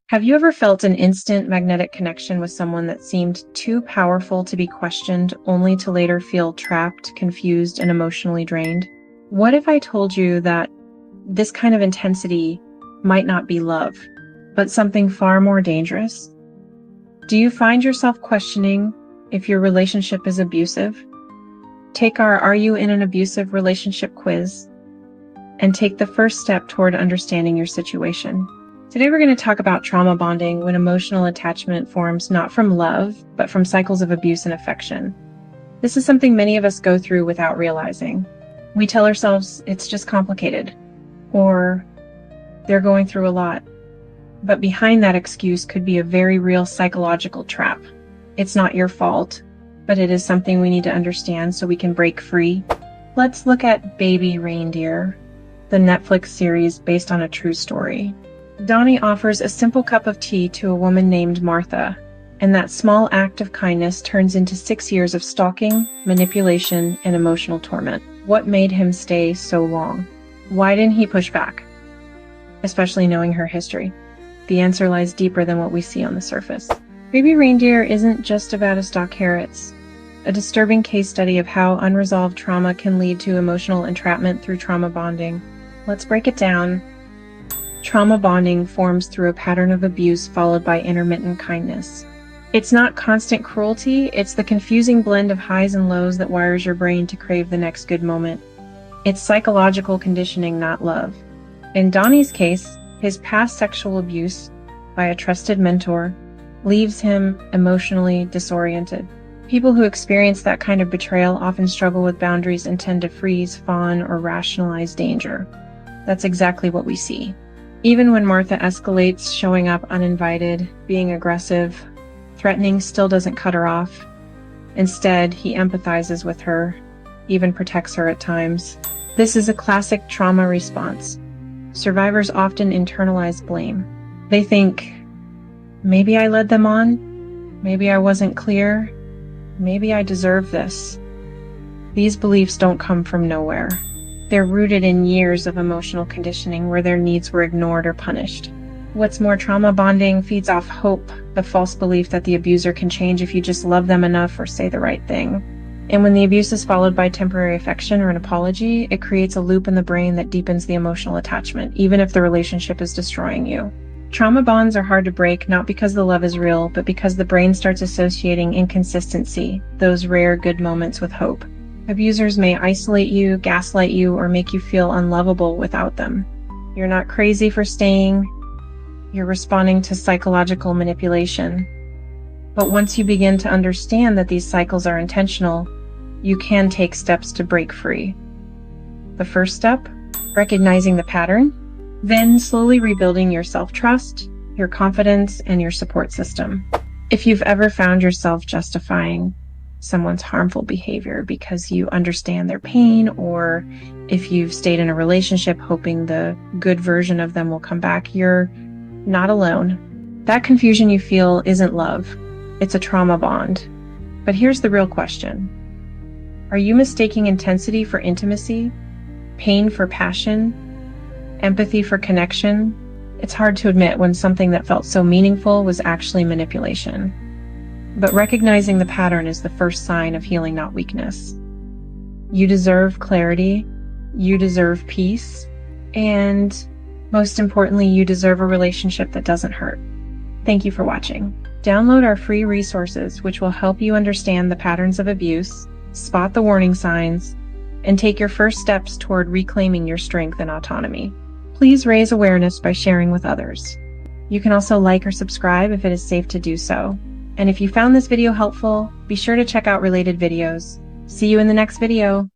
Have you ever felt an instant magnetic connection with someone that seemed too powerful to be questioned, only to later feel trapped, confused, and emotionally drained? What if I told you that this kind of intensity might not be love, but something far more dangerous? Do you find yourself questioning if your relationship is abusive? Take our Are You in an Abusive Relationship quiz and take the first step toward understanding your situation. Today we're going to talk about trauma bonding, when emotional attachment forms not from love, but from cycles of abuse and affection. This is something many of us go through without realizing. We tell ourselves it's just complicated, or they're going through a lot. But behind that excuse could be a very real psychological trap. It's not your fault, but it is something we need to understand so we can break free. Let's look at Baby Reindeer, the Netflix series based on a true story. Donnie offers a simple cup of tea to a woman named Martha, and that small act of kindness turns into 6 years of stalking, manipulation, and emotional torment. What made him stay so long? Why didn't he push back? Especially knowing her history. The answer lies deeper than what we see on the surface. Baby Reindeer isn't just about a stock carrots. A disturbing case study of how unresolved trauma can lead to emotional entrapment through trauma bonding. Let's break it down. Trauma bonding forms through a pattern of abuse followed by intermittent kindness. It's not constant cruelty, it's the confusing blend of highs and lows that wires your brain to crave the next good moment. It's psychological conditioning, not love. In Donnie's case, his past sexual abuse by a trusted mentor leaves him emotionally disoriented. People who experience that kind of betrayal often struggle with boundaries and tend to freeze, fawn, or rationalize danger. That's exactly what we see. Even when Martha escalates, showing up uninvited, being aggressive, threatening still doesn't cut her off. Instead, he empathizes with her, even protects her at times. This is a classic trauma response. Survivors often internalize blame. They think, maybe I led them on, maybe I wasn't clear, maybe I deserve this. These beliefs don't come from nowhere. They're rooted in years of emotional conditioning where their needs were ignored or punished. What's more, trauma bonding feeds off hope, the false belief that the abuser can change if you just love them enough or say the right thing. And when the abuse is followed by temporary affection or an apology, it creates a loop in the brain that deepens the emotional attachment, even if the relationship is destroying you. Trauma bonds are hard to break, not because the love is real, but because the brain starts associating inconsistency, those rare good moments, with hope. Abusers may isolate you, gaslight you, or make you feel unlovable without them. You're not crazy for staying. You're responding to psychological manipulation. But once you begin to understand that these cycles are intentional, you can take steps to break free. The first step, recognizing the pattern, then slowly rebuilding your self-trust, your confidence, and your support system. If you've ever found yourself justifying someone's harmful behavior because you understand their pain, or if you've stayed in a relationship hoping the good version of them will come back, you're not alone. That confusion you feel isn't love. It's a trauma bond. But here's the real question. Are you mistaking intensity for intimacy, pain for passion, empathy for connection? It's hard to admit when something that felt so meaningful was actually manipulation. But recognizing the pattern is the first sign of healing, not weakness. You deserve clarity, you deserve peace, and most importantly, you deserve a relationship that doesn't hurt. Thank you for watching. Download our free resources, which will help you understand the patterns of abuse, spot the warning signs, and take your first steps toward reclaiming your strength and autonomy. Please raise awareness by sharing with others. You can also like or subscribe if it is safe to do so. And if you found this video helpful, be sure to check out related videos. See you in the next video.